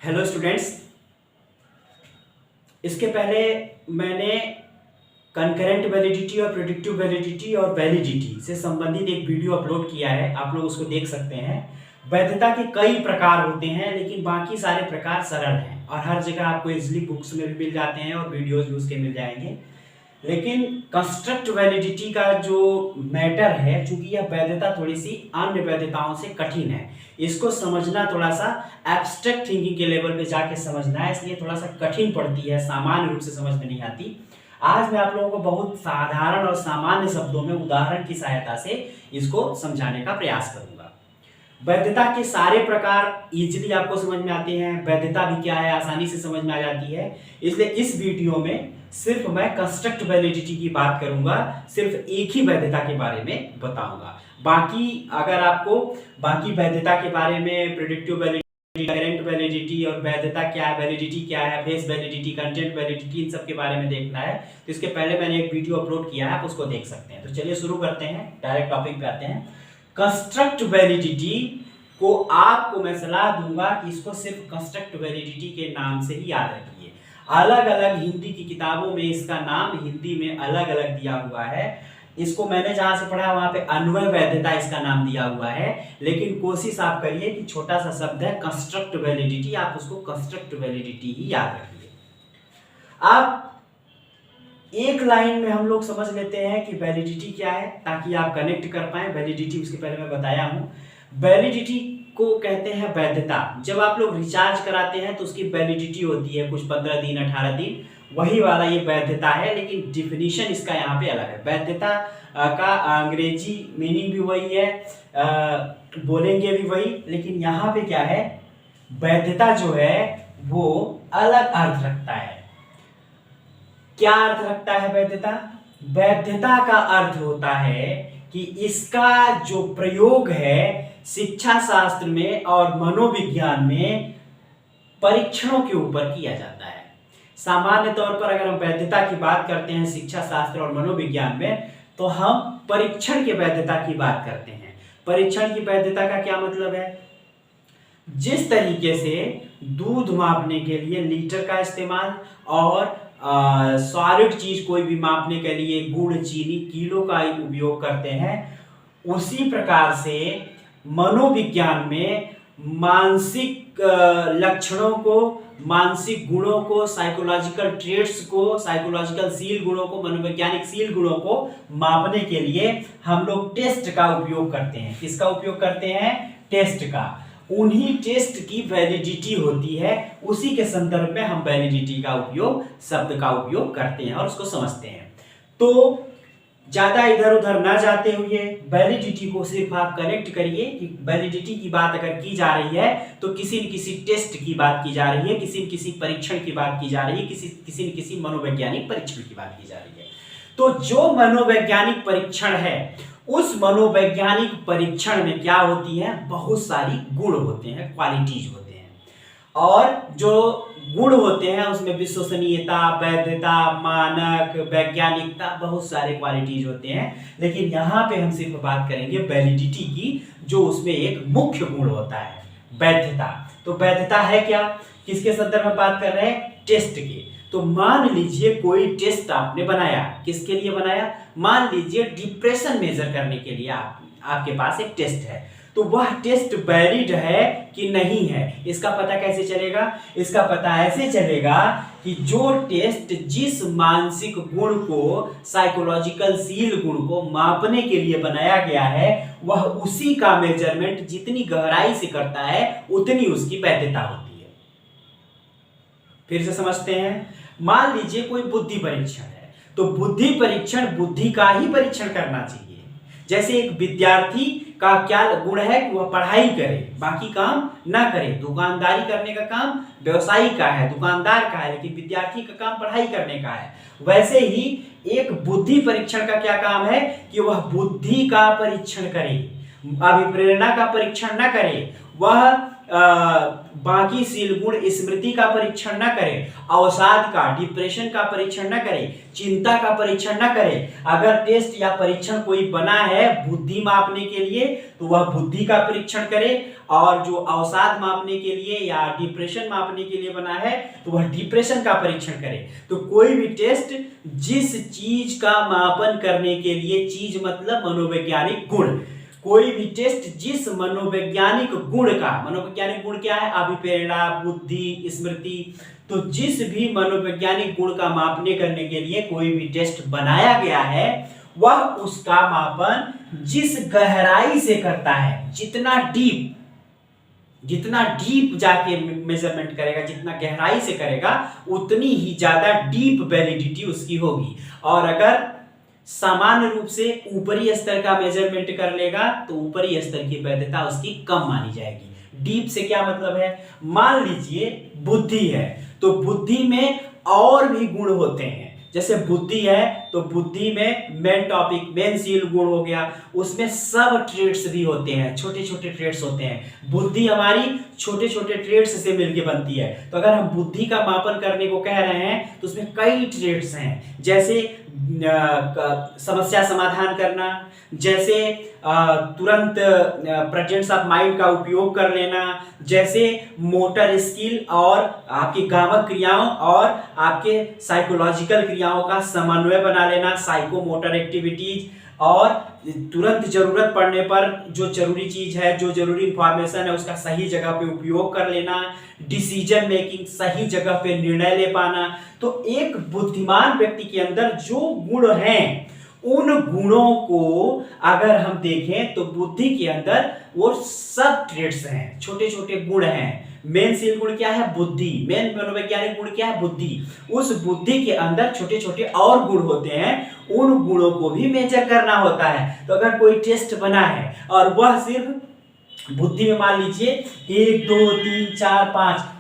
Hello students, इसके पहले मैंने कंकरेंट वैलिडिटी और प्रेडिक्टिव वैलिडिटी और वैलिडिटी से संबंधित एक वीडियो अपलोड किया है। आप लोग उसको देख सकते हैं। वैधता के कई प्रकार होते हैं, लेकिन बाकी सारे प्रकार सरल हैं और हर जगह आपको इजीली बुक्स में भी मिल जाते हैं और वीडियोस भी उसके मिल जाएंगे। लेकिन कंस्ट्रक्ट वैलिडिटी का जो मैटर है, चूंकि यह वैधता थोड़ी सी अन्य वैधताओं से कठिन है, इसको समझना थोड़ा सा एब्स्ट्रैक्ट थिंकिंग के लेवल पे जाके समझना है, इसलिए थोड़ा सा कठिन पड़ती है, सामान्य रूप से समझ में नहीं आती। आज मैं आप लोगों को बहुत साधारण और सामान्य शब्दों में उदाहरण की सहायता से इसको समझाने का प्रयास करूंगा। वैधता के सारे प्रकार इजीली आपको समझ में आते हैं, वैधता भी क्या है आसानी से समझ में आ जाती है। इसलिए इस वीडियो में सिर्फ मैं कंस्ट्रक्ट वैलिडिटी की बात करूंगा, सिर्फ एक ही वैधता के बारे में बताऊंगा। बाकी अगर आपको बाकी वैधता के बारे में प्रेडिक्टिव वैलिडिटी, करेंट वैलिडिटी और वैधता क्या है, वैलिडिटी क्या है, फेस वैलिडिटी, कंटेंट वैलिडिटी, इन सब के बारे में देखना है तो इसके पहले मैंने एक वीडियो अपलोड किया है, आप उसको देख सकते हैं। तो चलिए शुरू करते हैं, डायरेक्ट टॉपिक पे आते हैं। कंस्ट्रक्ट वैलिडिटी को आपको मैं सलाह दूंगा कि इसको सिर्फ कंस्ट्रक्ट वैलिडिटी के नाम से ही याद रखिए। अलग अलग हिंदी की किताबों में इसका नाम हिंदी में अलग अलग दिया हुआ है। इसको मैंने जहां से पढ़ा वहां पे अन्वय वैधता इसका नाम दिया हुआ है, लेकिन कोशिश आप करिए कि छोटा सा शब्द है कंस्ट्रक्ट वैलिडिटी, आप उसको कंस्ट्रक्ट वैलिडिटी ही याद रखिए। आप एक लाइन में हम लोग समझ लेते हैं कि वैलिडिटी क्या है ताकि आप कनेक्ट कर पाए। वैलिडिटी उसके पहले मैं बताया हूं, वैलिडिटी को कहते हैं वैधता। जब आप लोग रिचार्ज कराते हैं तो उसकी वैलिडिटी होती है कुछ 15 दिन 18 दिन, वही वाला ये वैधता है, लेकिन डिफिनीशन इसका यहाँ पे अलग है। वैधता का अंग्रेजी मीनिंग भी वही है, बोलेंगे भी वही, लेकिन यहाँ पे क्या है, वैधता जो है वो अलग अर्थ रखता है। क्या अर्थ रखता है वैधता? वैधता का अर्थ होता है कि इसका जो प्रयोग है शिक्षा शास्त्र में और मनोविज्ञान में परीक्षणों के ऊपर किया जाता है। सामान्य तौर पर अगर हम वैधता की बात करते हैं शिक्षा शास्त्र और मनोविज्ञान में, तो हम परीक्षण की वैधता की बात करते हैं। परीक्षण की वैधता का क्या मतलब है? जिस तरीके से दूध मापने के लिए लीटर का इस्तेमाल और सॉलिड चीज कोई भी मापने के लिए गुड़ चीनी किलो का उपयोग करते हैं, उसी प्रकार से मनोविज्ञान में मानसिक लक्षणों को, मानसिक गुणों को, साइकोलॉजिकल ट्रेट्स को, साइकोलॉजिकल सील गुणों को, मनोवैज्ञानिक सील गुणों को मापने के लिए हम लोग टेस्ट का उपयोग करते हैं। किसका उपयोग करते हैं? टेस्ट का। उन्हीं टेस्ट की वैलिडिटी होती है, उसी के संदर्भ में हम वैलिडिटी का उपयोग, शब्द का उपयोग करते हैं और उसको समझते हैं। तो ज्यादा इधर उधर ना जाते हुए वैलिडिटी को सिर्फ आप कनेक्ट करिए कि वैलिडिटी की बात अगर की जा रही है तो किसी न किसी टेस्ट की बात की जा रही है, किसी न किसी परीक्षण की बात की जा रही है, किसी न किसी मनोवैज्ञानिक परीक्षण की बात की जा रही है। तो जो मनोवैज्ञानिक परीक्षण है, उस मनोवैज्ञानिक परीक्षण में क्या होती है? बहुत सारी गुण होते हैं, क्वालिटीज होते हैं, और जो गुण होते हैं उसमें विश्वसनीयता, वैधता, मानक, वैज्ञानिकता, बहुत सारे क्वालिटीज होते हैं। लेकिन यहाँ पे हम सिर्फ बात करेंगे वैलिडिटी की, जो उसमें एक मुख्य गुण होता है, वैधता। तो वैधता है क्या? किसके संदर्भ में बात कर रहे हैं? टेस्ट के। तो मान लीजिए कोई टेस्ट आपने बनाया, किसके लिए बनाया? मान लीजिए डिप्रेशन मेजर करने के लिए आपके पास एक टेस्ट है, तो वह टेस्ट वैलिड है कि नहीं है, इसका पता कैसे चलेगा? इसका पता ऐसे चलेगा कि जो टेस्ट जिस मानसिक गुण को, साइकोलॉजिकल सील गुण को मापने के लिए बनाया गया है, वह उसी का मेजरमेंट जितनी गहराई से करता है उतनी उसकी वैधता होती है। फिर से समझते हैं। मान लीजिए कोई बुद्धि परीक्षण है, तो बुद्धि परीक्षण बुद्धि का ही परीक्षण करना चाहिए। जैसे एक विद्यार्थी का क्या गुण है कि वह पढ़ाई करे, बाकी काम ना करे। दुकानदारी करने का काम व्यवसायी का है, दुकानदार का है, लेकिन विद्यार्थी का काम पढ़ाई करने का है। वैसे ही एक बुद्धि परीक्षण का क्या काम है कि वह बुद्धि का परीक्षण करे, अभिप्रेरणा का परीक्षण ना करे। वह बाकी शील गुण स्मृति का परीक्षण न करे, अवसाद का, डिप्रेशन का परीक्षण न करे, चिंता का परीक्षण न करे। अगर टेस्ट या परीक्षण कोई बना है बुद्धि मापने के लिए तो वह बुद्धि का परीक्षण करे, और जो अवसाद मापने के लिए या डिप्रेशन मापने के लिए बना है तो वह डिप्रेशन का परीक्षण करे। तो कोई भी टेस्ट जिस चीज का मापन करने के लिए, चीज मतलब मनोवैज्ञानिक गुण, कोई भी टेस्ट जिस मनोवैज्ञानिक गुण का, मनोवैज्ञानिक गुण क्या है, अभिप्रेरणा, बुद्धि, स्मृति, तो जिस भी मनोवैज्ञानिक गुण का मापने करने के लिए कोई भी टेस्ट बनाया गया है वह उसका मापन जिस गहराई से करता है, जितना डीप जाके मेजरमेंट करेगा, जितना गहराई से करेगा उतनी ही ज्यादा डीप वैलिडिटी उसकी होगी। और अगर सामान्य रूप से ऊपरी स्तर का मेजरमेंट कर लेगा तो ऊपरी स्तर की वैधता उसकी कम मानी जाएगी। डीप से क्या मतलब है, मान लीजिए बुद्धि है तो बुद्धि में और भी गुण होते हैं। जैसे बुद्धि है तो बुद्धि में मेन टॉपिक, मेन शील गुण हो गया, उसमें सब ट्रेड्स भी होते हैं, छोटे छोटे ट्रेड्स होते हैं। बुद्धि हमारी छोटे छोटे ट्रेड्स से मिलके बनती है। तो अगर हम बुद्धि का मापन करने को कह रहे हैं तो उसमें कई ट्रेड्स हैं, जैसे समस्या समाधान करना, जैसे तुरंत प्रेजेंस ऑफ माइंड का उपयोग कर लेना, जैसे मोटर स्किल और आपकी गामक क्रियाओं और आपके साइकोलॉजिकल क्रियाओं का समन्वय बना लेना, साइकोमोटर एक्टिविटीज, और तुरंत जरूरत पड़ने पर जो जरूरी चीज है, जो जरूरी इंफॉर्मेशन है उसका सही जगह पे उपयोग कर लेना, डिसीजन मेकिंग, सही जगह पे निर्णय ले पाना। तो एक बुद्धिमान व्यक्ति के अंदर जो गुण हैं उन गुणों को अगर हम देखें तो बुद्धि के अंदर वो सब ट्रेड्स हैं, छोटे छोटे गुण हैं। मेन शील गुण क्या है, बुद्धि, मेन मनोवैज्ञानिक गुण क्या है, बुद्धि। उस बुद्धि के अंदर छोटे छोटे और गुण होते हैं, उन गुणों को भी मेजर करना होता है। तो अगर कोई टेस्ट बना है और वह सिर्फ बुद्धि में मान लीजिए 1 2 3 4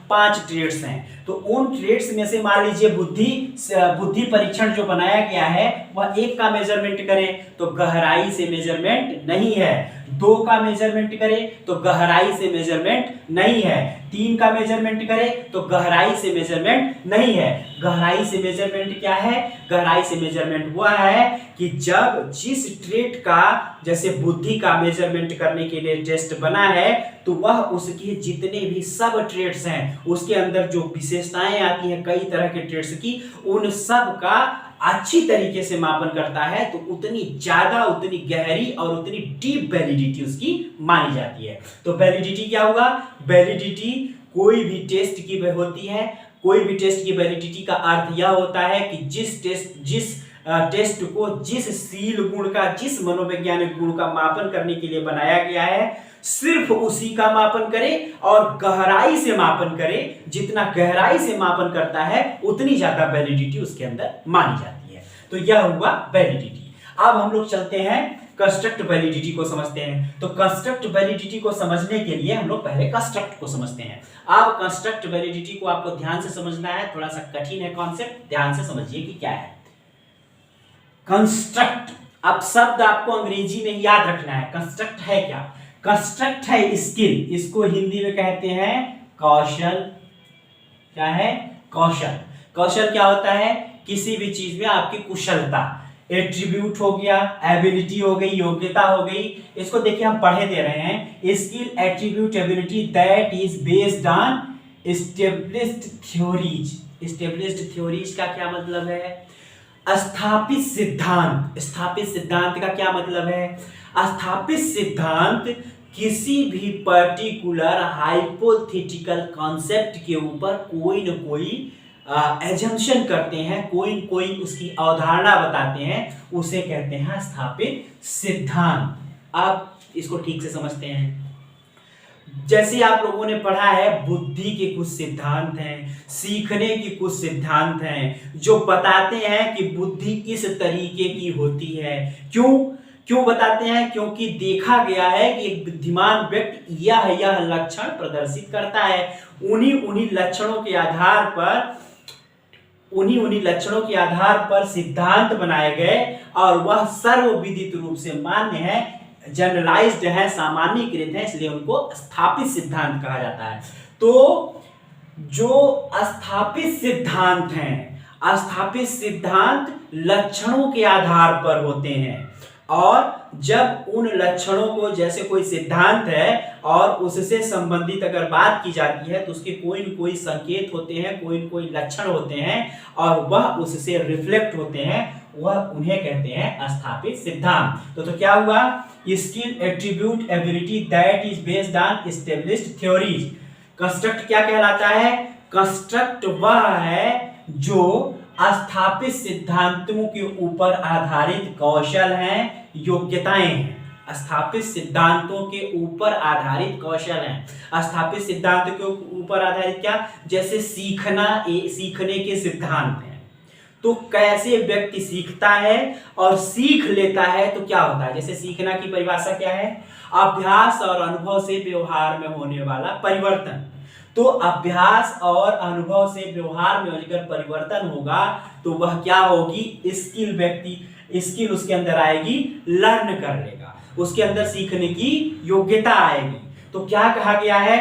5 ट्रेड्स हैं, तो उन ट्रेड्स में से मान लीजिए बुद्धि परीक्षण जो बनाया गया है वह 1 का मेजरमेंट करें तो गहराई से मेजरमेंट नहीं है, 2 का मेजरमेंट करें तो गहराई से मेजरमेंट नहीं है, 3 का मेजरमेंट करें तो गहराई से मेजरमेंट नहीं है। गहराई से मेजरमेंट क्या है, गहराई से मेजरमेंट वह है कि जब जिस ट्रेड का, जैसे बुद्धि का मेजरमेंट करने के लिए टेस्ट बना है तो वह उसके जितने भी सब ट्रेड्स हैं उसके अंदर जो विशेषताएं आती हैं कई तरह के ट्रेड्स की, उन सब का अच्छी तरीके से मापन करता है तो उतनी ज्यादा, उतनी गहरी और उतनी डीप वैलिडिटी उसकी मानी जाती है। तो वैलिडिटी क्या होगा, वैलिडिटी कोई भी टेस्ट की होती है, कोई भी टेस्ट की वैलिडिटी का अर्थ यह होता है कि जिस टेस्ट को जिस शील गुण का, जिस मनोवैज्ञानिक गुण का मापन करने के लिए बनाया गया है सिर्फ उसी का मापन करे और गहराई से मापन करे। जितना गहराई से मापन करता है उतनी ज्यादा वैलिडिटी उसके अंदर मानी जाती है। तो यह हुआ वैलिडिटी। अब हम लोग चलते हैं कंस्ट्रक्ट वैलिडिटी को समझते हैं। तो कंस्ट्रक्ट वैलिडिटी को समझने के लिए हम लोग पहले कंस्ट्रक्ट को समझते हैं। अब कंस्ट्रक्ट वैलिडिटी को आपको ध्यान से समझना है, थोड़ा सा कठिन है कॉन्सेप्ट, ध्यान से समझिए कि क्या है कंस्ट्रक्ट। अब शब्द आपको अंग्रेजी में याद रखना है, कंस्ट्रक्ट है क्या, कंस्ट्रक्ट है स्किल, इसको हिंदी में कहते हैं कौशल। क्या है, कौशल। कौशल क्या होता है, किसी भी चीज में आपकी कुशलता, एट्रीब्यूट हो गया, एबिलिटी हो गई, योग्यता हो गई। इसको देखिए हम पढ़े दे रहे हैं, skill, attribute, ability that is based on established theories. Established theories का क्या मतलब है, स्थापित सिद्धांत। स्थापित सिद्धांत का क्या मतलब है, स्थापित सिद्धांत किसी भी पर्टिकुलर हाइपोथेटिकल कॉन्सेप्ट के ऊपर कोई न कोई एजम्पशन करते हैं, कोई न कोई उसकी अवधारणा बताते हैं, उसे कहते हैं स्थापित सिद्धांत। आप इसको ठीक से समझते हैं। जैसे आप लोगों ने पढ़ा है बुद्धि के कुछ सिद्धांत हैं, सीखने के कुछ सिद्धांत हैं जो बताते हैं कि बुद्धि इस तरीके की होती है। क्यों बताते हैं, क्योंकि देखा गया है कि एक बुद्धिमान व्यक्ति यह लक्षण प्रदर्शित करता है। उन्हीं लक्षणों के आधार पर सिद्धांत बनाए गए और वह सर्वविदित रूप से मान्य है। जनरलाइज्ड है, सामान्यीकृत है, इसलिए उनको स्थापित सिद्धांत कहा जाता है। तो जो स्थापित सिद्धांत हैं, स्थापित सिद्धांत लक्षणों के आधार पर होते हैं, और जब उन लक्षणों को, जैसे कोई सिद्धांत है और उससे संबंधित अगर बात की जाती है तो उसके कोई न कोई संकेत होते हैं, कोई न कोई लक्षण होते हैं और वह उससे रिफ्लेक्ट होते हैं, वह उन्हें कहते हैं स्थापित सिद्धांत। तो क्या हुआ? Skill, attribute, ability that is based on established theories. Construct क्या कहलाता है? कंस्ट्रक्ट वह है जो स्थापित सिद्धांतों के ऊपर आधारित कौशल हैं, योग्यताएं हैं। स्थापित सिद्धांतों के ऊपर आधारित कौशल हैं। स्थापित सिद्धांत के ऊपर आधारित क्या? जैसे सीखने के सिद्धांत हैं। तो कैसे व्यक्ति सीखता है और सीख लेता है तो क्या होता है? जैसे सीखना की परिभाषा क्या है? अभ्यास और अनुभव से व्यवहार में होने वाला परिवर्तन। तो अभ्यास और अनुभव से व्यवहार में अगर परिवर्तन होगा तो वह क्या होगी? स्किल उसके अंदर आएगी, लर्न कर लेगा, उसके अंदर सीखने की योग्यता आएगी। तो क्या कहा गया है?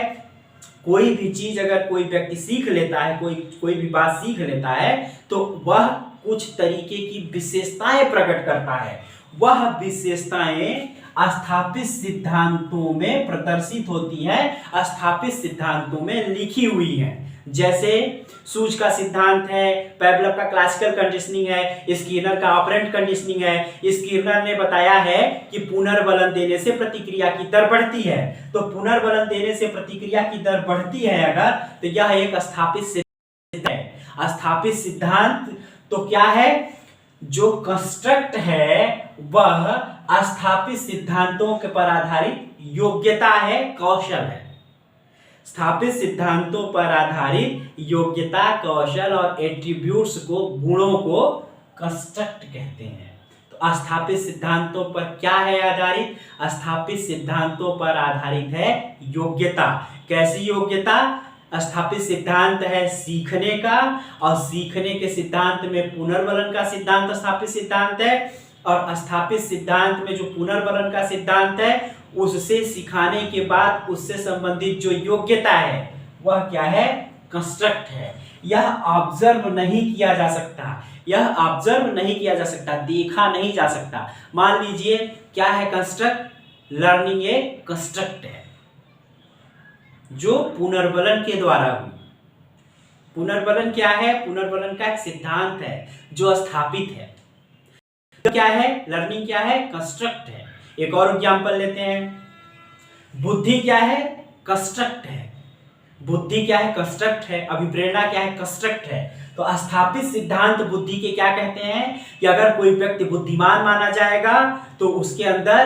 कोई भी चीज अगर कोई व्यक्ति सीख लेता है, कोई भी बात सीख लेता है तो वह कुछ तरीके की विशेषताएं प्रकट करता है। वह विशेषताएं स्थापित सिद्धांतों में प्रदर्शित होती हैं, स्थापित सिद्धांतों में लिखी हुई हैं। जैसे सूज का सिद्धांत है, पेवलव का क्लासिकल कंडीशनिंग है, स्किनर का ऑपरेंट कंडीशनिंग है। स्किनर ने बताया है कि पुनर्बलन देने से प्रतिक्रिया की दर बढ़ती है। तो पुनर्बलन देने से प्रतिक्रिया की दर बढ़ती है अगर, तो यह एक स्थापित सिद्धांत है। स्थापित सिद्धांत तो क्या है? जो कंस्ट्रक्ट है वह स्थापित सिद्धांतों के पर आधारित योग्यता है, कौशल है। स्थापित सिद्धांतों पर आधारित योग्यता, कौशल और एट्रीब्यूट्स को, गुणों को कंस्ट्रक्ट कहते हैं। तो स्थापित सिद्धांतों पर क्या है आधारित? स्थापित सिद्धांतों पर आधारित है योग्यता। कैसी योग्यता? स्थापित सिद्धांत है सीखने का, और सीखने के सिद्धांत में पुनर्बलन का सिद्धांत स्थापित सिद्धांत है, और स्थापित सिद्धांत में जो पुनर्बलन का सिद्धांत है उससे सिखाने के बाद उससे संबंधित जो योग्यता है वह क्या है? कंस्ट्रक्ट है। यह ऑब्जर्व नहीं किया जा सकता, यह ऑब्जर्व नहीं किया जा सकता, देखा नहीं जा सकता। मान लीजिए क्या है कंस्ट्रक्ट? लर्निंग एक कंस्ट्रक्ट है जो पुनर्बलन के द्वारा हुई। पुनर्बलन क्या है? पुनर्बलन का एक सिद्धांत है जो स्थापित है। तो क्या है? लर्निंग क्या है? कंस्ट्रक्ट है। एक और एग्जांपल लेते हैं। बुद्धि क्या है? कंस्ट्रक्ट है। बुद्धि क्या है? कंस्ट्रक्ट है। अभिप्रेरणा क्या है? कंस्ट्रक्ट है। तो स्थापित सिद्धांत बुद्धि के क्या कहते हैं कि अगर कोई व्यक्ति बुद्धिमान माना जाएगा तो उसके अंदर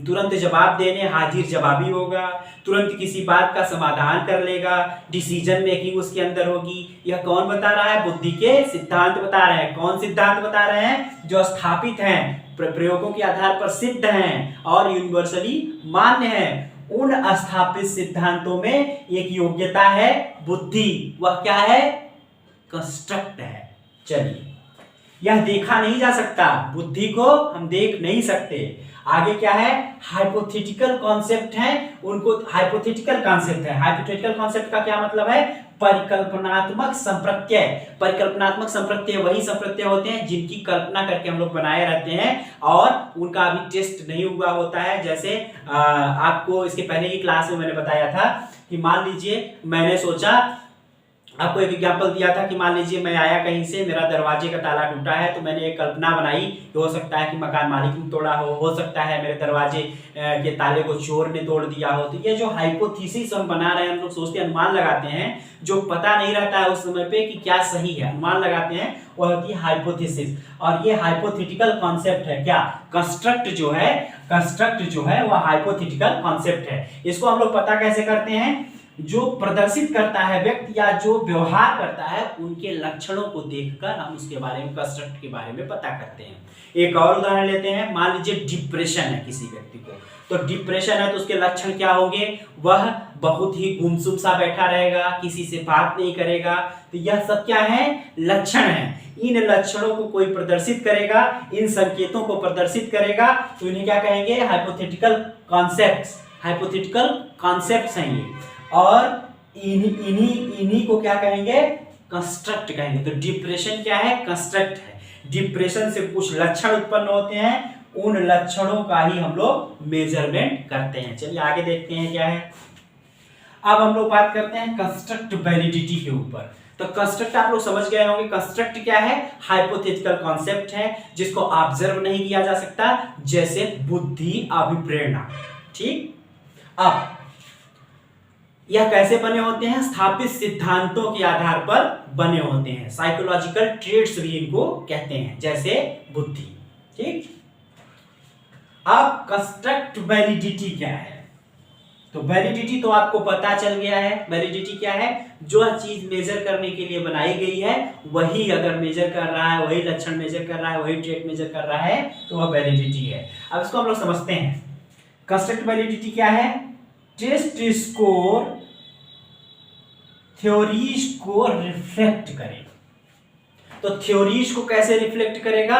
तुरंत जवाब देने, हाजिर जवाबी होगा, तुरंत किसी बात का समाधान कर लेगा, डिसीजन मेकिंग उसके अंदर होगी। यह कौन बता रहा है? बुद्धि के सिद्धांत बता रहे हैं। कौन सिद्धांत बता रहे हैं? जो स्थापित हैं, प्रयोगों के आधार पर सिद्ध हैं और यूनिवर्सली मान्य हैं। उन स्थापित सिद्धांतों में एक योग्यता है बुद्धि। वह क्या है? कंस्ट्रक्ट है। चलिए, यह देखा नहीं जा सकता, बुद्धि को हम देख नहीं सकते। आगे क्या है? हाइपोथेटिकल कॉन्सेप्ट है, उनको हाइपोथेटिकल कॉन्सेप्ट है। हाइपोथेटिकल कॉन्सेप्ट का क्या मतलब है? परिकल्पनात्मक संप्रत्यय। परिकल्पनात्मक संप्रत्यय वही संप्रत्यय होते हैं जिनकी कल्पना करके हम लोग बनाए रहते हैं और उनका अभी टेस्ट नहीं हुआ होता है। जैसे आपको इसके पहले की क्लास में मैंने बताया था कि मान लीजिए मैंने सोचा, आपको एक एग्जांपल दिया था कि मान लीजिए मैं आया कहीं से, मेरा दरवाजे का ताला टूटा है, तो मैंने एक कल्पना बनाई कि हो सकता है कि मकान मालिक ने तोड़ा हो सकता है मेरे दरवाजे के ताले को चोर ने तोड़ दिया हो। तो ये जो हाइपोथेसिस हम बना रहे हैं, हम लोग सोचते हैं, अनुमान लगाते हैं, जो पता नहीं रहता है उस समय पे कि क्या सही है, अनुमान लगाते हैं, वह होती है हाइपोथेसिस। और ये हाइपोथेटिकल कॉन्सेप्ट है। क्या? कंस्ट्रक्ट जो है वह हाइपोथेटिकल कॉन्सेप्ट है। इसको हम लोग पता कैसे करते हैं? जो प्रदर्शित करता है व्यक्ति या जो व्यवहार करता है उनके लक्षणों को देखकर हम उसके बारे में, कंस्ट्रक्ट के बारे में पता करते हैं। एक और उदाहरण लेते हैं। मान लीजिए डिप्रेशन है किसी व्यक्ति को, तो डिप्रेशन है तो उसके लक्षण क्या होंगे? वह बहुत ही गुमसुम सा बैठा रहेगा, किसी से बात नहीं करेगा। तो यह सब क्या है? लक्षण है। इन लक्षणों को कोई प्रदर्शित करेगा, इन संकेतों को प्रदर्शित करेगा, तो इन्हें क्या कहेंगे? Hypothetical concepts. हाइपोथेटिकल कॉन्सेप्ट्स हैं ये, और इन्हीं को क्या कहेंगे? कंस्ट्रक्ट कहेंगे। तो डिप्रेशन क्या है? कंस्ट्रक्ट है। डिप्रेशन से कुछ लक्षण उत्पन्न होते हैं, उन लक्षणों का ही हम लोग मेजरमेंट करते हैं। चलिए आगे देखते हैं क्या है। अब हम लोग बात करते हैं कंस्ट्रक्ट वैलिडिटी के ऊपर। तो कंस्ट्रक्ट आप लोग समझ गए होंगे। कंस्ट्रक्ट क्या है? हाइपोथेटिकल कॉन्सेप्ट है जिसको ऑब्जर्व नहीं किया जा सकता, जैसे बुद्धि, अभिप्रेरणा। ठीक, अब यह कैसे बने होते हैं? स्थापित सिद्धांतों के आधार पर बने होते हैं। साइकोलॉजिकल ट्रेट्स भी इनको कहते हैं, जैसे बुद्धि। ठीक, अब कंस्ट्रक्ट वैलिडिटी क्या है? तो वैलिडिटी तो आपको पता चल गया है। वैलिडिटी क्या है? जो चीज मेजर करने के लिए बनाई गई है वही अगर मेजर कर रहा है, वही लक्षण मेजर कर रहा है, वही ट्रेट मेजर कर रहा है, तो वह वैलिडिटी है। अब इसको हम लोग समझते हैं। कंस्ट्रक्ट वैलिडिटी क्या है? टेस्ट स्कोर थ्योरीज को रिफ्लेक्ट करे। तो थ्योरीज को कैसे रिफ्लेक्ट करेगा?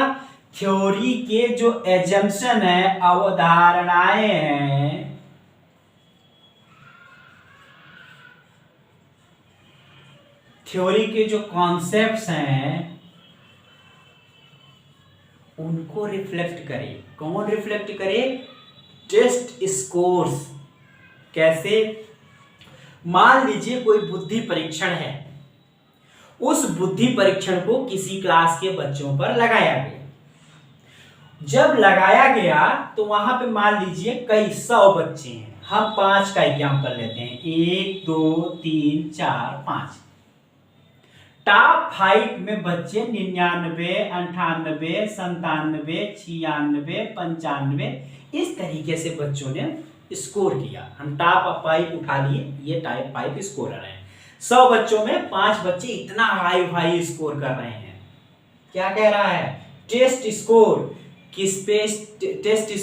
थ्योरी के जो एजम्पशन है, अवधारणाएं हैं, थ्योरी के जो कॉन्सेप्ट्स हैं उनको रिफ्लेक्ट करे। कौन रिफ्लेक्ट करे? Test scores. कैसे? मान लीजिए कोई बुद्धि परीक्षण है, उस बुद्धि परीक्षण को किसी क्लास के बच्चों पर लगाया गया। जब लगाया गया तो वहां पे मान लीजिए कई 100 बच्चे हैं। हम 5 का एग्जाम्पल लेते हैं, 1 2 3 4 5। टॉप 5 में बच्चे 99, 98, 97, 96, 95 इस तरीके से बच्चों ने स्कोर किया। हम टॉप 5 उठा लिए, ये टॉप 5 स्कोरर हैं। 100 बच्चों में 5 बच्चे इतना हाई स्कोर कर रहे हैं। क्या कह रहा है? टेस्ट स्कोर किस पे? टेस्ट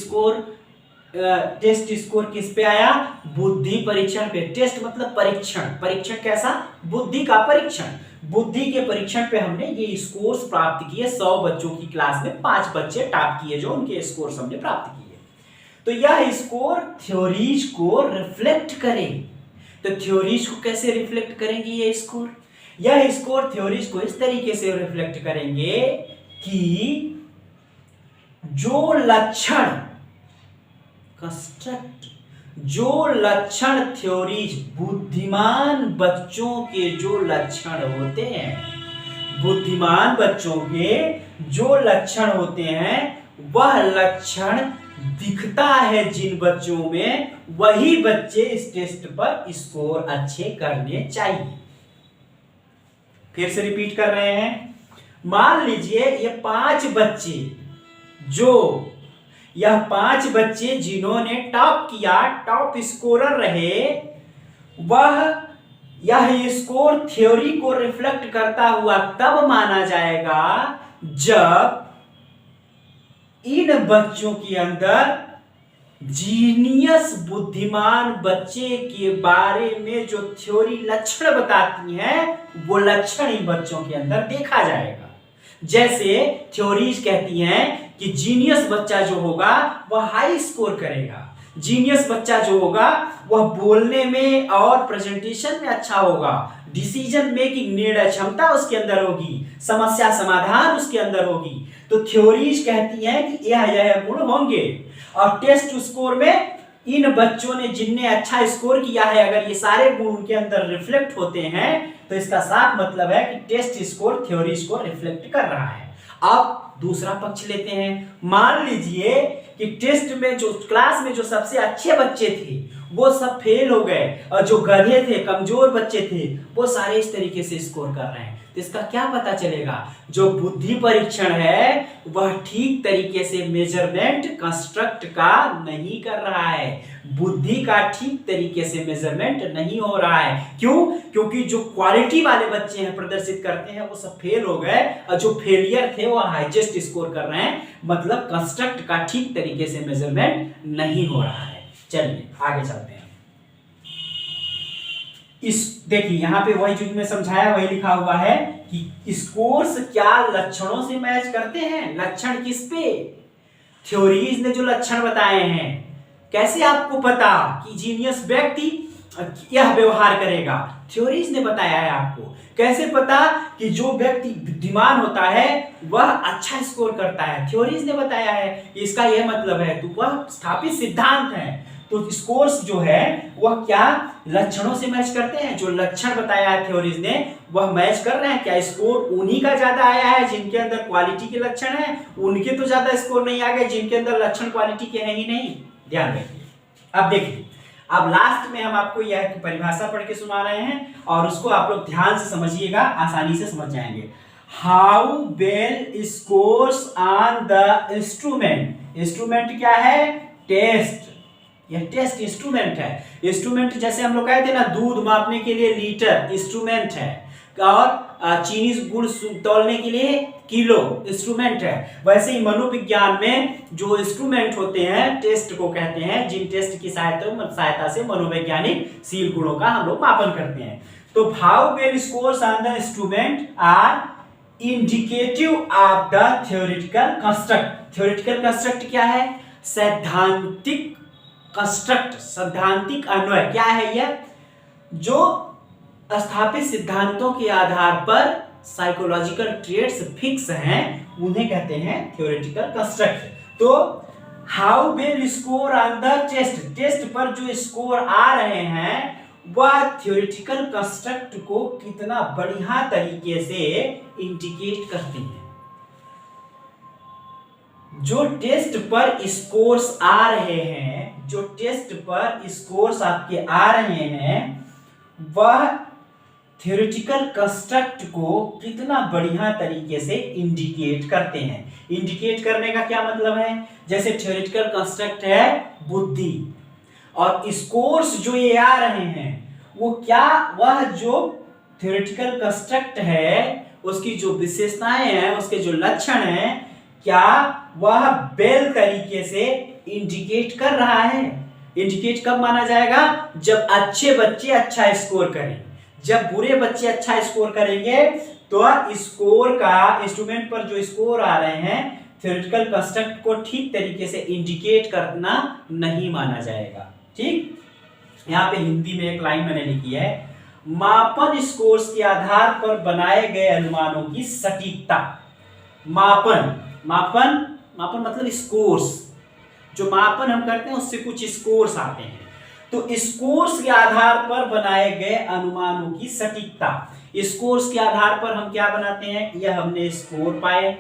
स्कोर किस पे आया? बुद्धि परीक्षण पे। टेस्ट मतलब परीक्षण। परीक्षण कैसा? बुद्धि का परीक्षण। बुद्धि के परीक्षण पे हमने ये स्कोर्स प्राप्त किए। 100 बच्चों की क्लास में 5 बच्चे टॉप किए, जो उनके स्कोर्स हमने प्राप्त किए। तो यह स्कोर थ्योरीज को रिफ्लेक्ट करे। तो थ्योरीज को कैसे रिफ्लेक्ट करेंगे ये स्कोर? यह स्कोर थ्योरीज को इस तरीके से रिफ्लेक्ट करेंगे कि जो लक्षण कंस्ट्रक्ट, जो लक्षण थ्योरीज बुद्धिमान बच्चों के जो लक्षण होते हैं, बुद्धिमान बच्चों के जो लक्षण होते हैं, वह लक्षण दिखता है जिन बच्चों में, वही बच्चे इस टेस्ट पर स्कोर अच्छे करने चाहिए। फिर से रिपीट कर रहे हैं। मान लीजिए ये 5 बच्चे, यह 5 बच्चे जिन्होंने टॉप किया, टॉप स्कोरर रहे, वह यह स्कोर थ्योरी को रिफ्लेक्ट करता हुआ तब माना जाएगा जब इन बच्चों के अंदर जीनियस बुद्धिमान बच्चे के बारे में जो थ्योरी लक्षण बताती है, वो लक्षण इन बच्चों के अंदर देखा जाएगा। जैसे थ्योरीज कहती हैं कि जीनियस बच्चा जो होगा वह हाई स्कोर करेगा, जीनियस बच्चा जो होगा वह बोलने में और प्रेजेंटेशन में अच्छा होगा, डिसीजन मेकिंग निर्णय क्षमता उसके अंदर होगी, समस्या समाधान उसके अंदर होगी। तो थ्योरीज कहती हैं कि यह गुण होंगे। और टेस्ट स्कोर में इन बच्चों ने जिनने अच्छा स्कोर किया है, अगर ये सारे गुण उनके अंदर रिफ्लेक्ट होते हैं, तो इसका साफ मतलब है कि टेस्ट स्कोर थ्योरीज को रिफ्लेक्ट कर रहा है। अब दूसरा पक्ष लेते हैं। मान लीजिए कि टेस्ट में जो क्लास में जो सबसे अच्छे बच्चे थे वो सब फेल हो गए, और जो गधे थे, कमजोर बच्चे थे, वो सारे इस तरीके से स्कोर कर रहे हैं। तो इसका क्या पता चलेगा? जो बुद्धि परीक्षण है वह ठीक तरीके से मेजरमेंट कंस्ट्रक्ट का नहीं कर रहा है, बुद्धि का ठीक तरीके से मेजरमेंट नहीं हो रहा है। क्यों? क्योंकि जो क्वालिटी वाले बच्चे हैं प्रदर्शित करते हैं वो सब फेल हो गए, और जो फेलियर थे वो हाईएस्ट स्कोर कर रहे हैं। मतलब कंस्ट्रक्ट का ठीक तरीके से मेजरमेंट नहीं हो रहा है। चलिए आगे चलते हैं। इस देखिए यहाँ पे वही जो मैं समझाया वही लिखा हुआ है कि स्कोर्स क्या लक्षणों से मैच करते हैं। लक्षण किस पे? थ्योरीज ने जो लक्षण बताए हैं। कैसे आपको पता कि जीनियस व्यक्ति यह व्यवहार करेगा? थ्योरीज ने बताया है आपको। कैसे पता कि जो व्यक्ति बुद्धिमान होता है वह अच्छा स्कोर करता है? थ्योरीज ने बताया है। इसका यह मतलब है तो वह स्थापित सिद्धांत है। तो स्कोर्स जो है वह क्या लक्षणों से मैच करते हैं। जो लक्षण बताया है थ्योरीज ने वह मैच कर रहे हैं। क्या स्कोर उन्हीं का ज्यादा आया है जिनके अंदर क्वालिटी के लक्षण है? उनके तो ज्यादा स्कोर नहीं आ गए जिनके अंदर लक्षण क्वालिटी के हैं ही नहीं। ध्यान रखिए। अब देखिए, अब लास्ट में हम आपको यह परिभाषा पढ़ के सुना रहे हैं और उसको आप लोग ध्यान से समझिएगा, आसानी से समझ जाएंगे। How well scores on the instrument. Instrument क्या है? टेस्ट। यह टेस्ट इंस्ट्रूमेंट है। इंस्ट्रूमेंट जैसे हम लोग कहे थे ना, दूध मापने के लिए लीटर इंस्ट्रूमेंट है, और चीनी गुड़ तौलने के लिए किलो इंस्ट्रूमेंट है। वैसे ही मनोविज्ञान में जो इंस्ट्रूमेंट होते हैं टेस्ट को कहते हैं, जिन टेस्ट की सहायता से मनोवैज्ञानिक शील गुणों का हम लोग मापन करते हैं। तो how well scores on the instrument are indicative of the theoretical construct. Theoretical construct क्या है? सैद्धांतिक कंस्ट्रक्ट, सैद्धांतिक अन्वय। क्या है यह? जो स्थापित सिद्धांतों के आधार पर साइकोलॉजिकल ट्रेट्स फिक्स हैं उन्हें कहते हैं थ्योरेटिकल कंस्ट्रक्ट। तो how well score on the test, test पर जो स्कोर आ रहे हैं वह थ्योरेटिकल कंस्ट्रक्ट को कितना बढ़िया तरीके से इंडिकेट करते हैं। जो टेस्ट पर स्कोर्स आ रहे हैं, जो टेस्ट पर स्कोर्स आपके आ रहे हैं वह थ्योरेटिकल कंस्ट्रक्ट को कितना बढ़िया तरीके से इंडिकेट करते हैं। इंडिकेट करने का क्या मतलब है? जैसे थ्योरेटिकल कंस्ट्रक्ट है बुद्धि, और स्कोर्स जो ये आ रहे हैं वो क्या, वह जो थ्योरेटिकल कंस्ट्रक्ट है उसकी जो विशेषताएं हैं, उसके जो लक्षण हैं, क्या वह बेल तरीके से इंडिकेट कर रहा है। इंडिकेट कब माना जाएगा? जब अच्छे बच्चे अच्छा स्कोर करें। जब बुरे बच्चे अच्छा स्कोर करेंगे तो स्कोर का, इंस्ट्रूमेंट पर जो स्कोर आ रहे हैं थ्योरेटिकल कंस्ट्रक्ट को ठीक तरीके से इंडिकेट करना नहीं माना जाएगा। ठीक, यहाँ पे हिंदी में एक लाइन मैंने लिखी है, मापन स्कोर्स के आधार पर बनाए गए अनुमानों की सटीकता। मापन, मापन मापन मतलब स्कोर्स। जो मापन हम करते हैं उससे कुछ स्कोर्स आते हैं, तो स्कोर्स के आधार पर बनाए गए अनुमानों की सटीकता। स्कोर्स के आधार पर हम क्या बनाते हैं? यह हमने स्कोर पाए,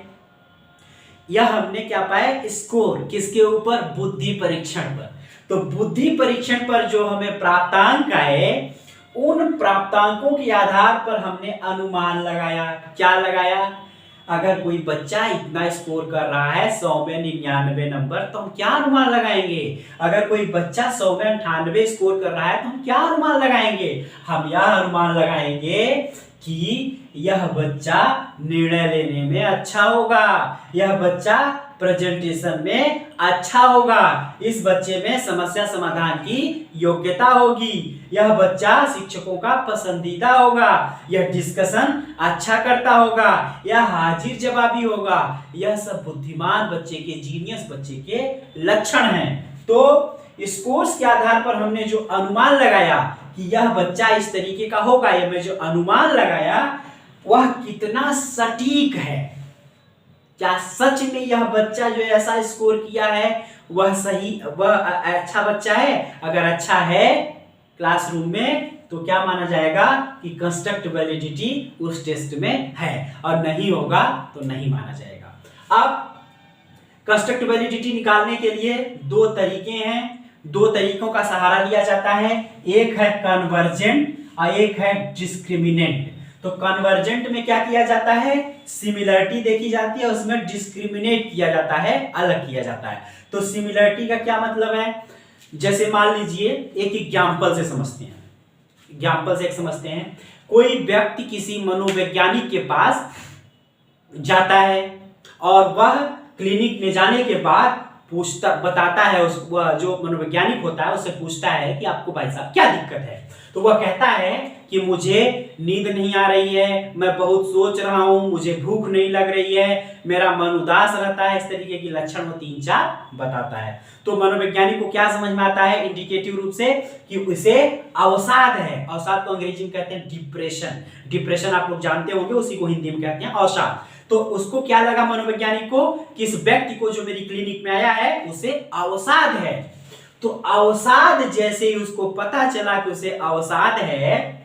यह हमने क्या पाए? स्कोर। किसके ऊपर? बुद्धि परीक्षण पर। तो बुद्धि परीक्षण पर जो हमें प्राप्तांक आए, उन प्राप्तांकों के आधार पर हमने अनुमान लगाया। क्या लगाया? अगर कोई बच्चा इतना स्कोर कर रहा है 100 में 99 नंबर, तो हम क्या अनुमान लगाएंगे? अगर कोई बच्चा 100 में 98 स्कोर कर रहा है तो हम क्या अनुमान लगाएंगे? हम यह अनुमान लगाएंगे कि यह बच्चा निर्णय लेने में अच्छा होगा, यह बच्चा प्रेजेंटेशन में अच्छा होगा, इस बच्चे में समस्या समाधान की योग्यता होगी, यह बच्चा शिक्षकों का पसंदीदा होगा, यह डिस्कशन अच्छा करता होगा, यह हाजिर जवाबी होगा। यह सब बुद्धिमान बच्चे के, जीनियस बच्चे के लक्षण हैं। तो स्कोर्स के आधार पर हमने जो अनुमान लगाया कि यह बच्चा इस तरीके का होगा, यह मैं जो अनुमान लगाया वह कितना सटीक है। क्या सच में यह बच्चा जो ऐसा स्कोर किया है वह सही, वह अच्छा बच्चा है? अगर अच्छा है क्लासरूम में तो क्या माना जाएगा कि कंस्ट्रक्ट वैलिडिटी उस टेस्ट में है, और नहीं होगा तो नहीं माना जाएगा। अब कंस्ट्रक्ट वैलिडिटी निकालने के लिए दो तरीके हैं, दो तरीकों का सहारा लिया जाता है। एक है कन्वर्जेंट और एक है डिस्क्रिमिनेंट। तो कन्वर्जेंट में क्या किया जाता है? सिमिलरिटी देखी जाती है, उसमें डिस्क्रिमिनेट किया जाता है, अलग किया जाता है। तो सिमिलरिटी का क्या मतलब है? जैसे मान लीजिए एक एग्जाम्पल से समझते हैं, एग्जाम्पल से एक समझते हैं। कोई व्यक्ति किसी मनोवैज्ञानिक के पास जाता है और वह क्लिनिक में जाने के बाद पूछता बताता है, उस जो मनोवैज्ञानिक होता है उससे पूछता है कि आपको भाई साहब क्या दिक्कत है, तो वह कहता है कि मुझे नींद नहीं आ रही है, मैं बहुत सोच रहा हूं, मुझे भूख नहीं लग रही है, मेरा मन उदास रहता है, इस तरीके की लक्षण वो 3-4 बताता है। तो मनोवैज्ञानिक को क्या समझ में आता है इंडिकेटिव रूप से कि उसे अवसाद है। अवसाद को अंग्रेजी में कहते हैं डिप्रेशन। डिप्रेशन आप लोग जानते होंगे, उसी को हिंदी में कहते हैं अवसाद। तो उसको क्या लगा मनोवैज्ञानिक को कि इस व्यक्ति को जो मेरी क्लिनिक में आया है उसे अवसाद है। तो अवसाद जैसे ही उसको पता चला कि उसे अवसाद है,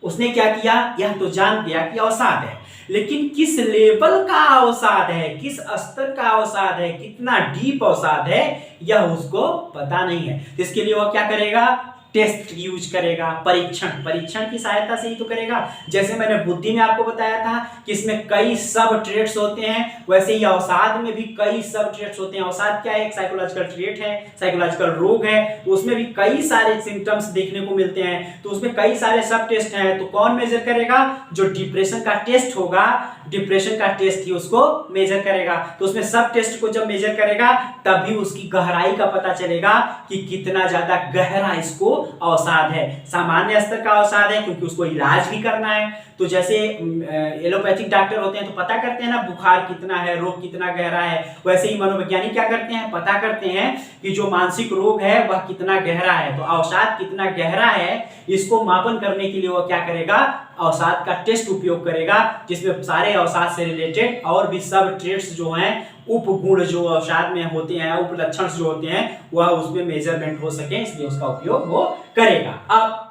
उसने क्या किया, यह तो जान गया कि अवसाद है, लेकिन किस लेवल का अवसाद है, किस स्तर का अवसाद है, कितना डीप अवसाद है, यह उसको पता नहीं है। तो इसके लिए वह क्या करेगा, टेस्ट यूज करेगा, परीक्षण की सहायता से ही तो करेगा। जैसे मैंने बुद्धि में आपको बताया था कि इसमें कई सब ट्रेट्स होते हैं, वैसे ही अवसाद में भी कई सब ट्रेट्स होते हैं। अवसाद क्या है, एक साइकोलॉजिकल ट्रेट है, साइकोलॉजिकल रोग है, तो उसमें भी कई सारे सिम्टम्स देखने को मिलते हैं, तो उसमें कई सारे सब टेस्ट हैं। तो कौन मेजर करेगा, जो डिप्रेशन का टेस्ट होगा, डिप्रेशन का टेस्ट ही उसको मेजर करेगा। तो उसमें सब टेस्ट को जब मेजर करेगा तभी उसकी गहराई का पता चलेगा कि कितना ज्यादा गहरा इसको अवसाद है। सामान्य स्तर का अवसाद है क्योंकि उसको इलाज भी करना है। तो जैसे एलोपैथिक डॉक्टर होते हैं तो पता करते हैं ना बुखार कितना है, रोग कितना गहरा है, वैसे ही मनोवैज्ञानिक क्या करते हैं, पता करते हैं कि जो मानसिक रोग है वह कितना गहरा है। तो अवसाद कितना गहरा है इसको मापन करने के लिए वह क्या करेगा, अवसाद का टेस्ट उपयोग करेगा, जिसमें सारे अवसाद से रिलेटेड और भी सब ट्रेट्स जो हैं, उपगुण जो अवसाद में होते हैं, उपलक्षण जो होते हैं, वह उसमें मेजरमेंट हो सके, इसलिए उसका उपयोग वो करेगा। अब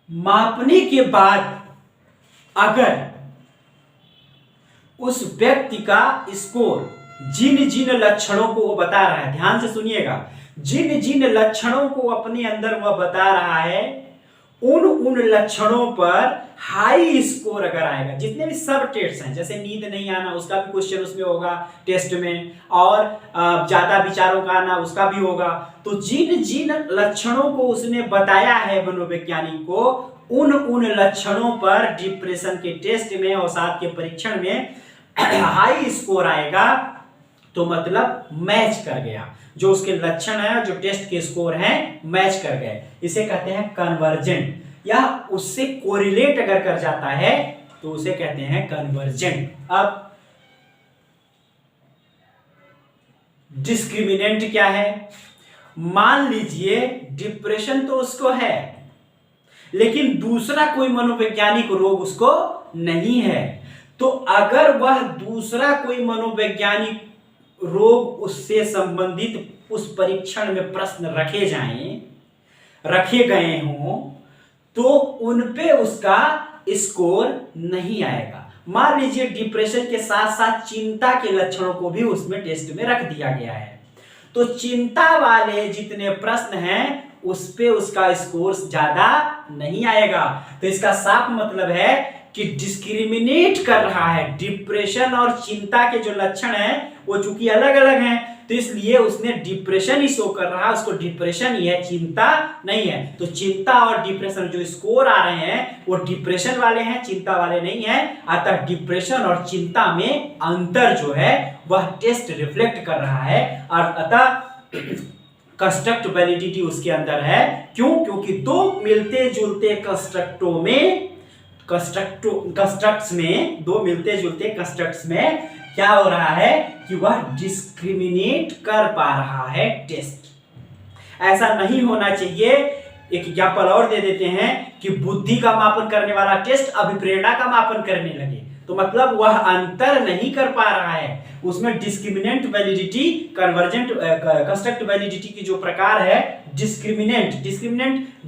मापने के बाद अगर उस व्यक्ति का स्कोर जिन जिन लक्षणों को वो बता रहा है, ध्यान से सुनिएगा, जिन जिन लक्षणों को अपने अंदर वह बता रहा है, उन लक्षणों पर हाई स्कोर अगर आएगा, जितने भी सब टेस्ट हैं, जैसे नींद नहीं आना उसका भी क्वेश्चन उसमें होगा टेस्ट में, और ज्यादा विचारों का आना उसका भी होगा। तो जिन जिन लक्षणों को उसने बताया है मनोवैज्ञानिक को, उन लक्षणों पर डिप्रेशन के टेस्ट में, अवसाद के परीक्षण में हाई स्कोर आएगा, तो मतलब मैच कर गया, जो उसके लक्षण है, जो टेस्ट के स्कोर हैं, मैच कर गए। इसे कहते हैं कन्वर्जेंट, या उससे कोरिलेट अगर कर जाता है तो उसे कहते हैं कन्वर्जेंट। अब डिस्क्रिमिनेंट क्या है, मान लीजिए डिप्रेशन तो उसको है, लेकिन दूसरा कोई मनोवैज्ञानिक रोग उसको नहीं है। तो अगर वह दूसरा कोई मनोवैज्ञानिक रोग उससे संबंधित उस परीक्षण में प्रश्न रखे गए हों, तो उन पे उसका स्कोर नहीं आएगा। मान लीजिए डिप्रेशन के साथ साथ चिंता के लक्षणों को भी उसमें टेस्ट में रख दिया गया है, तो चिंता वाले जितने प्रश्न हैं उस पे उसका स्कोर ज्यादा नहीं आएगा। तो इसका साफ मतलब है कि डिस्क्रिमिनेट कर रहा है, डिप्रेशन और चिंता के जो लक्षण हैं वो चूंकि अलग अलग हैं, तो इसलिए उसने डिप्रेशन ही शो कर रहा है, उसको डिप्रेशन ही है, चिंता नहीं है। तो चिंता और डिप्रेशन जो स्कोर आ रहे हैं वो डिप्रेशन वाले हैं, चिंता वाले नहीं है। अतः डिप्रेशन और चिंता में अंतर जो है वह टेस्ट रिफ्लेक्ट कर रहा है, और अतः कंस्ट्रक्ट वैलिडिटी उसके अंदर है। क्यों? क्योंकि दो मिलते जुलते दो मिलते जुलते कंस्ट्रक्ट्स में क्या हो रहा है कि वह डिस्क्रिमिनेट कर पा रहा है टेस्ट। ऐसा नहीं होना चाहिए। एक एग्जांपल और दे देते हैं कि बुद्धि का मापन करने वाला टेस्ट अभिप्रेरणा का मापन करने लगे, तो मतलब वह अंतर नहीं कर पा रहा है। उसमें discriminant validity, convergent construct validity की जो प्रकार है, डिस्क्रिमिनेंट,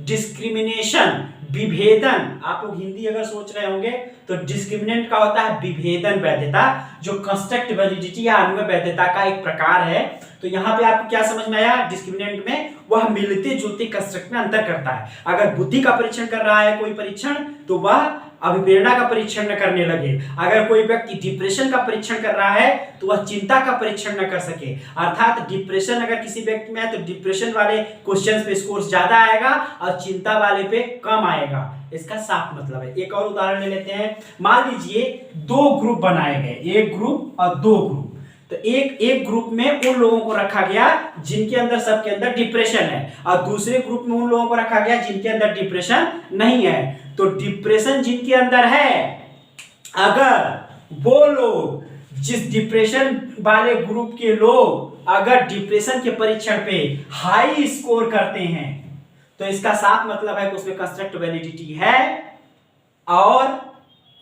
डिस्क्रिमिनेशन, विभेदन। आप लोग हिंदी अगर सोच रहे होंगे तो डिस्क्रिमिनेंट का होता है विभेदन वैधता, जो कंस्ट्रक्ट वैलिडिटी या अन्वय वैधता का एक प्रकार है। तो यहाँ पे आपको क्या समझ में आया, डिस्क्रिमिनेंट में वह मिलते जुलते कंस्ट्रक्ट में अंतर करता है। अगर बुद्धि का परीक्षण कर रहा है कोई परीक्षण, तो वह अभिप्रेरणा का परीक्षण न करने लगे। अगर कोई व्यक्ति डिप्रेशन का परीक्षण कर रहा है तो वह चिंता का परीक्षण न कर सके। अर्थात डिप्रेशन अगर किसी व्यक्ति में है तो डिप्रेशन वाले क्वेश्चंस पे स्कोर ज्यादा आएगा और चिंता वाले पे कम आएगा। इसका साफ मतलब है। एक और उदाहरण ले लेते हैं। मान लीजिए दो ग्रुप बनाए गए, एक ग्रुप और दो ग्रुप। तो एक ग्रुप में उन लोगों को रखा गया जिनके अंदर, सबके अंदर डिप्रेशन है, और दूसरे ग्रुप में उन लोगों को रखा गया जिनके अंदर डिप्रेशन नहीं है। तो डिप्रेशन जिनके अंदर है, अगर वो लोग, जिस डिप्रेशन वाले ग्रुप के लोग अगर डिप्रेशन के परीक्षण पे हाई स्कोर करते हैं, तो इसका साफ मतलब है कि उसमें कंस्ट्रक्ट वैलिडिटी है और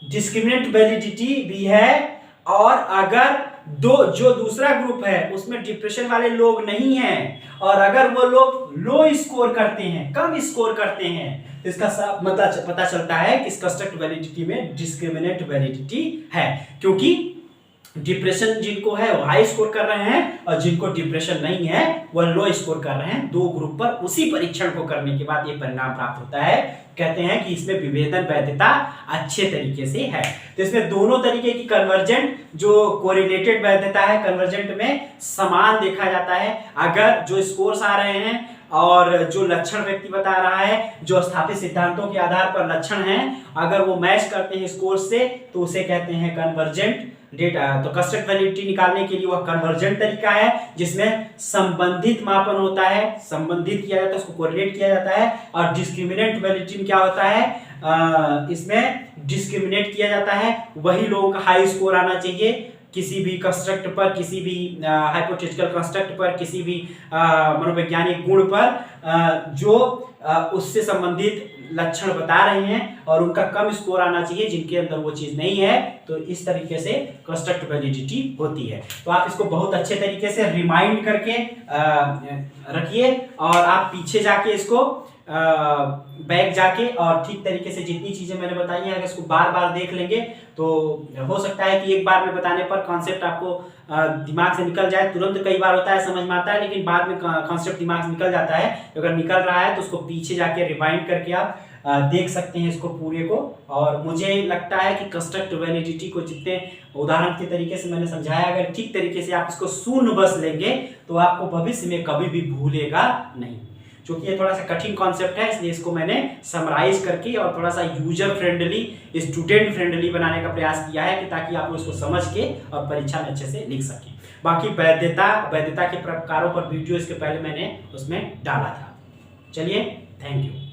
डिस्क्रिमिनेंट वैलिडिटी भी है। और अगर जो दूसरा ग्रुप है उसमें डिप्रेशन वाले लोग नहीं हैं और अगर वो लोग लो स्कोर करते हैं, कम स्कोर करते हैं, तो इसका साफ मतलब पता चलता है कि इस कंस्ट्रक्ट वैलिडिटी में डिस्क्रिमिनेंट वैलिडिटी है, क्योंकि डिप्रेशन जिनको है वो हाई स्कोर कर रहे हैं और जिनको डिप्रेशन नहीं है वो लो स्कोर कर रहे हैं। दो ग्रुप पर उसी परीक्षण को करने के बाद ये परिणाम प्राप्त होता है। कहते हैं कि इसमें विभेदन वैधता अच्छे तरीके से है। तो इसमें दोनों तरीके की कन्वर्जेंट जो कोरिलेटेड वैधता है, कन्वर्जेंट में समान देखा जाता है। अगर जो स्कोर्स आ रहे हैं और जो लक्षण व्यक्ति बता रहा है, जो स्थापित सिद्धांतों के आधार पर लक्षण हैं, अगर वो मैच करते हैं स्कोर से, तो उसे कहते हैं कन्वर्जेंट डेटा। तो कंस्ट्रक्ट वैलिडिटी निकालने के लिए वह कन्वर्जेंट तरीका है जिसमें संबंधित मापन होता है, संबंधित किया जाता है, उसको कोरिलेट किया जाता है। और डिस्क्रिमिनेंट वैलिडिटी क्या होता है, इसमें डिस्क्रिमिनेट किया जाता है वही लोगों का हाई स्कोर आना चाहिए किसी भी कंस्ट्रक्ट पर, किसी भी हाइपोथेटिकल कंस्ट्रक्ट पर, किसी भी मनोवैज्ञानिक गुण पर जो उससे संबंधित लक्षण बता रहे हैं, और उनका कम स्कोर आना चाहिए जिनके अंदर वो चीज नहीं है। तो इस तरीके से कंस्ट्रक्ट वैलिडिटी होती है। तो आप इसको बहुत अच्छे तरीके से रिमाइंड करके रखिए और आप पीछे जाके इसको बैक जाके और ठीक तरीके से जितनी चीजें मैंने बताई हैं अगर इसको बार बार देख लेंगे तो हो सकता है कि एक बार में बताने पर कॉन्सेप्ट आपको दिमाग से निकल जाए। तुरंत कई बार होता है, समझ में आता है, लेकिन बाद में कॉन्सेप्ट दिमाग से निकल जाता है। अगर निकल रहा है तो उसको पीछे जाके रिवाइंड करके आप देख सकते हैं इसको पूरे को। और मुझे लगता है कि कंस्ट्रक्ट वैलिडिटी को जितने उदाहरण के तरीके से मैंने समझाया, अगर ठीक तरीके से आप इसको शून्य बस लेंगे तो आपको भविष्य में कभी भी भूलेगा नहीं। क्योंकि ये थोड़ा सा कठिन कॉन्सेप्ट है, इसलिए इसको मैंने समराइज करके और थोड़ा सा यूजर फ्रेंडली, स्टूडेंट फ्रेंडली बनाने का प्रयास किया है कि ताकि आप इसको समझ के और परीक्षा में अच्छे से लिख सकें। बाकी वैधता के प्रकारों पर वीडियो इसके पहले मैंने उसमें डाला था। चलिए, थैंक यू।